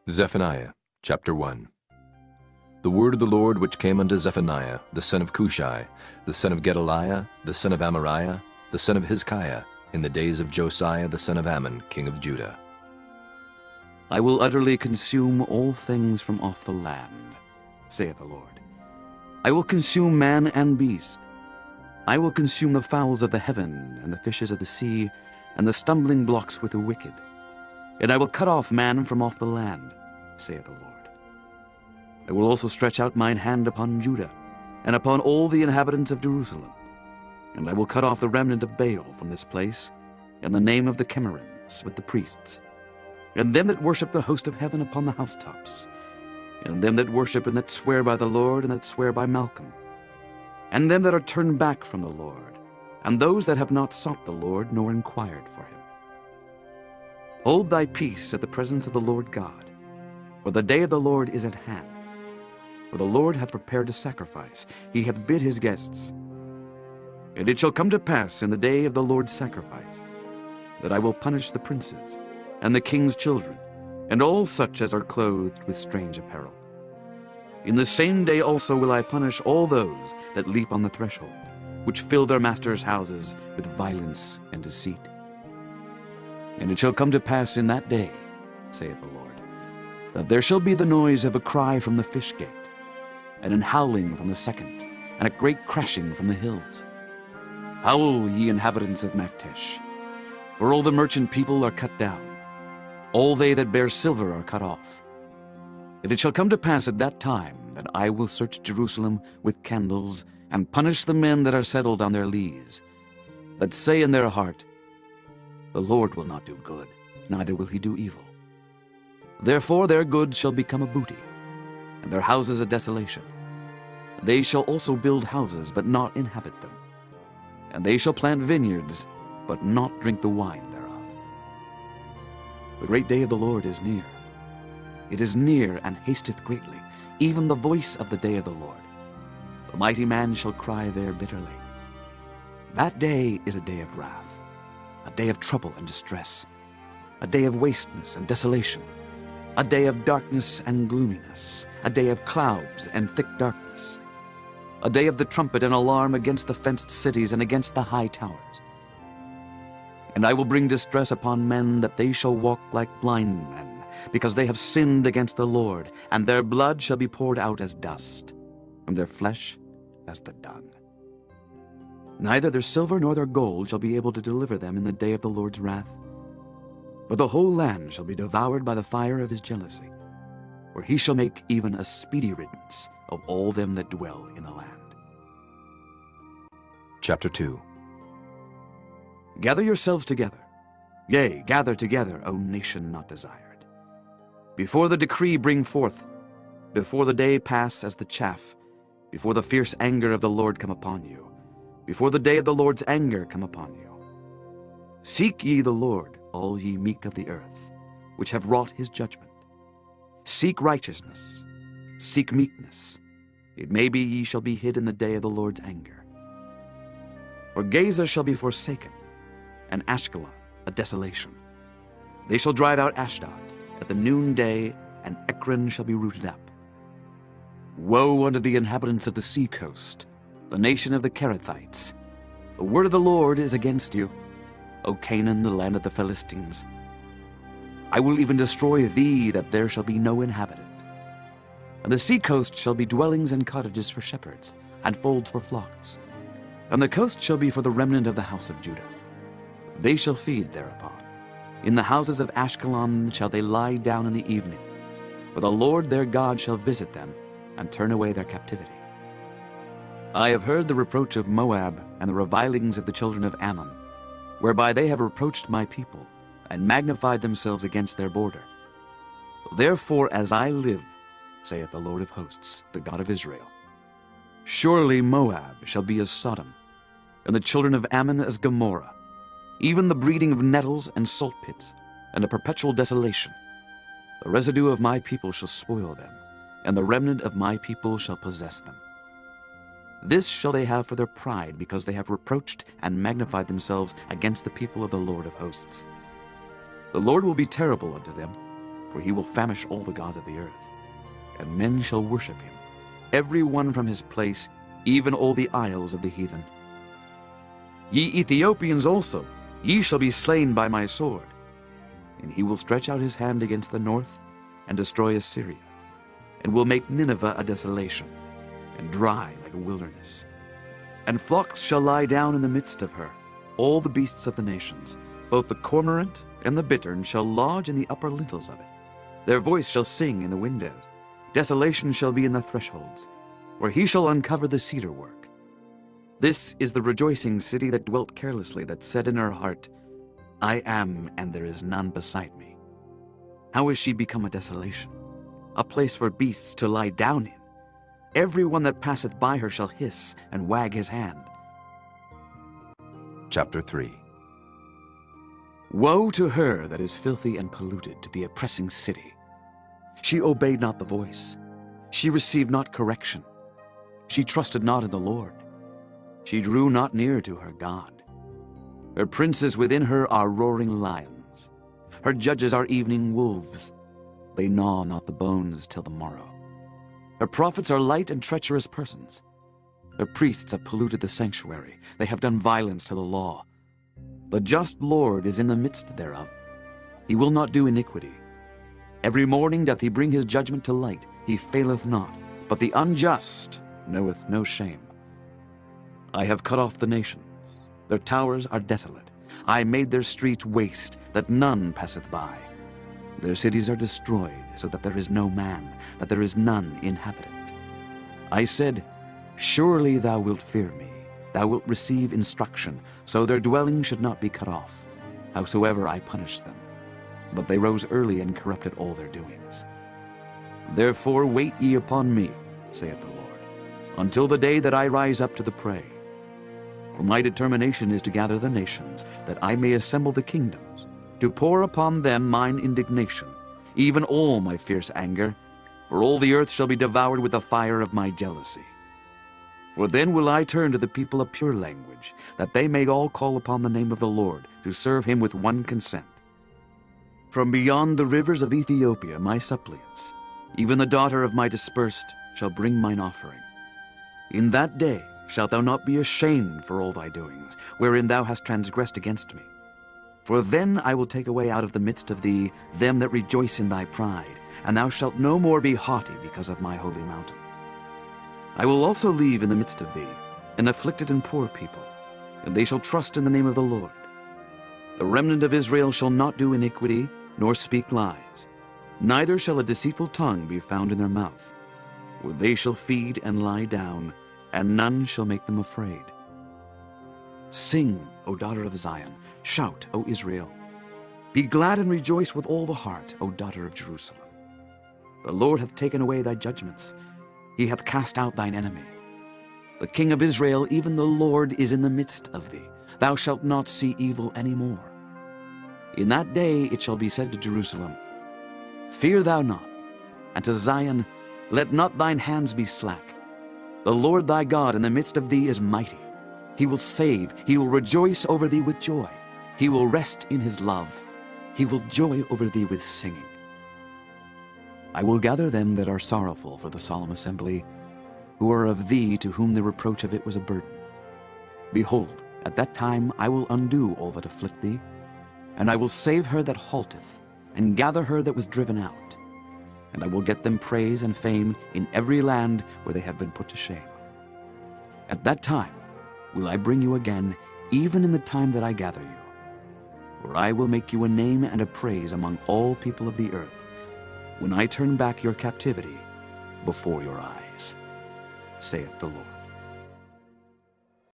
Zephaniah chapter 1. The word of the Lord which came unto Zephaniah, the son of Cushai, the son of Gedaliah, the son of Amariah, the son of Hezekiah, in the days of Josiah the son of Ammon, king of Judah. I will utterly consume all things from off the land, saith the Lord. I will consume man and beast. I will consume the fowls of the heaven, and the fishes of the sea, and the stumbling blocks with the wicked. And I will cut off man from off the land, saith the Lord. I will also stretch out mine hand upon Judah, and upon all the inhabitants of Jerusalem. And I will cut off the remnant of Baal from this place, and the name of the Chemarims with the priests, and them that worship the host of heaven upon the housetops, and them that worship and that swear by the Lord and that swear by Malcham, and them that are turned back from the Lord, and those that have not sought the Lord nor inquired for him. Hold thy peace at the presence of the Lord God, for the day of the Lord is at hand. For the Lord hath prepared a sacrifice, he hath bid his guests. And it shall come to pass in the day of the Lord's sacrifice, that I will punish the princes, and the king's children, and all such as are clothed with strange apparel. In the same day also will I punish all those that leap on the threshold, which fill their masters' houses with violence and deceit. And it shall come to pass in that day, saith the Lord, that there shall be the noise of a cry from the fish gate, and an howling from the second, and a great crashing from the hills. Howl, ye inhabitants of Maktesh, for all the merchant people are cut down, all they that bear silver are cut off. And it shall come to pass at that time that I will search Jerusalem with candles, and punish the men that are settled on their lees, that say in their heart, the Lord will not do good, neither will he do evil. Therefore their goods shall become a booty, and their houses a desolation. They shall also build houses, but not inhabit them. And they shall plant vineyards, but not drink the wine thereof. The great day of the Lord is near. It is near, and hasteth greatly, even the voice of the day of the Lord. The mighty man shall cry there bitterly. That day is a day of wrath, a day of trouble and distress, a day of wasteness and desolation, a day of darkness and gloominess, a day of clouds and thick darkness, a day of the trumpet and alarm against the fenced cities and against the high towers. And I will bring distress upon men, that they shall walk like blind men, because they have sinned against the Lord, and their blood shall be poured out as dust, and their flesh as the dung. Neither their silver nor their gold shall be able to deliver them in the day of the Lord's wrath. For the whole land shall be devoured by the fire of his jealousy, for he shall make even a speedy riddance of all them that dwell in the land. Chapter 2. Gather yourselves together, yea, gather together, O nation not desired. Before the decree bring forth, before the day pass as the chaff, before the fierce anger of the Lord come upon you, before the day of the Lord's anger come upon you. Seek ye the Lord, all ye meek of the earth, which have wrought his judgment. Seek righteousness, seek meekness. It may be ye shall be hid in the day of the Lord's anger. For Gaza shall be forsaken, and Ashkelon a desolation. They shall drive out Ashdod at the noonday, and Ekron shall be rooted up. Woe unto the inhabitants of the sea coast, the nation of the Kerethites. The word of the Lord is against you, O Canaan, the land of the Philistines. I will even destroy thee, that there shall be no inhabitant. And the sea coast shall be dwellings and cottages for shepherds, and folds for flocks. And the coast shall be for the remnant of the house of Judah. They shall feed thereupon. In the houses of Ashkelon shall they lie down in the evening, for the Lord their God shall visit them, and turn away their captivity. I have heard the reproach of Moab, and the revilings of the children of Ammon, whereby they have reproached my people, and magnified themselves against their border. Therefore, as I live, saith the Lord of hosts, the God of Israel, surely Moab shall be as Sodom, and the children of Ammon as Gomorrah, even the breeding of nettles and salt pits, and a perpetual desolation. The residue of my people shall spoil them, and the remnant of my people shall possess them. This shall they have for their pride, because they have reproached and magnified themselves against the people of the Lord of hosts. The Lord will be terrible unto them, for he will famish all the gods of the earth, and men shall worship him, every one from his place, even all the isles of the heathen. Ye Ethiopians also, ye shall be slain by my sword. And he will stretch out his hand against the north, and destroy Assyria, and will make Nineveh a desolation, and dry like a wilderness. And flocks shall lie down in the midst of her, all the beasts of the nations, both the cormorant and the bittern shall lodge in the upper lintels of it. Their voice shall sing in the windows, desolation shall be in the thresholds, for he shall uncover the cedar work. This is the rejoicing city that dwelt carelessly, that said in her heart, I am, and there is none beside me. How is she become a desolation, a place for beasts to lie down in? Every one that passeth by her shall hiss and wag his hand. Chapter 3. Woe to her that is filthy and polluted, to the oppressing city. She obeyed not the voice. She received not correction. She trusted not in the Lord. She drew not near to her God. Her princes within her are roaring lions. Her judges are evening wolves. They gnaw not the bones till the morrow. Her prophets are light and treacherous persons. Her priests have polluted the sanctuary. They have done violence to the law. The just Lord is in the midst thereof. He will not do iniquity. Every morning doth he bring his judgment to light. He faileth not, but the unjust knoweth no shame. I have cut off the nations. Their towers are desolate. I made their streets waste, that none passeth by. Their cities are destroyed, so that there is no man, that there is none inhabitant. I said, Surely thou wilt fear me, thou wilt receive instruction, so their dwelling should not be cut off, howsoever I punished them. But they rose early and corrupted all their doings. Therefore wait ye upon me, saith the Lord, until the day that I rise up to the prey. For my determination is to gather the nations, that I may assemble the kingdoms, to pour upon them mine indignation, even all my fierce anger, for all the earth shall be devoured with the fire of my jealousy. For then will I turn to the people a pure language, that they may all call upon the name of the Lord, to serve him with one consent. From beyond the rivers of Ethiopia my suppliants, even the daughter of my dispersed, shall bring mine offering. In that day shalt thou not be ashamed for all thy doings, wherein thou hast transgressed against me. For then I will take away out of the midst of thee them that rejoice in thy pride, and thou shalt no more be haughty because of my holy mountain. I will also leave in the midst of thee an afflicted and poor people, and they shall trust in the name of the Lord. The remnant of Israel shall not do iniquity, nor speak lies, neither shall a deceitful tongue be found in their mouth. For they shall feed and lie down, and none shall make them afraid. Sing, O daughter of Zion, shout, O Israel. Be glad and rejoice with all the heart, O daughter of Jerusalem. The Lord hath taken away thy judgments. He hath cast out thine enemy. The King of Israel, even the Lord, is in the midst of thee. Thou shalt not see evil any more. In that day it shall be said to Jerusalem, Fear thou not, and to Zion, Let not thine hands be slack. The Lord thy God in the midst of thee is mighty. He will save, he will rejoice over thee with joy. He will rest in his love. He will joy over thee with singing. I will gather them that are sorrowful for the solemn assembly, who are of thee, to whom the reproach of it was a burden. Behold, at that time I will undo all that afflict thee, and I will save her that halteth, and gather her that was driven out. And I will get them praise and fame in every land where they have been put to shame. At that time will I bring you again, even in the time that I gather you. For I will make you a name and a praise among all people of the earth, when I turn back your captivity before your eyes, saith the Lord.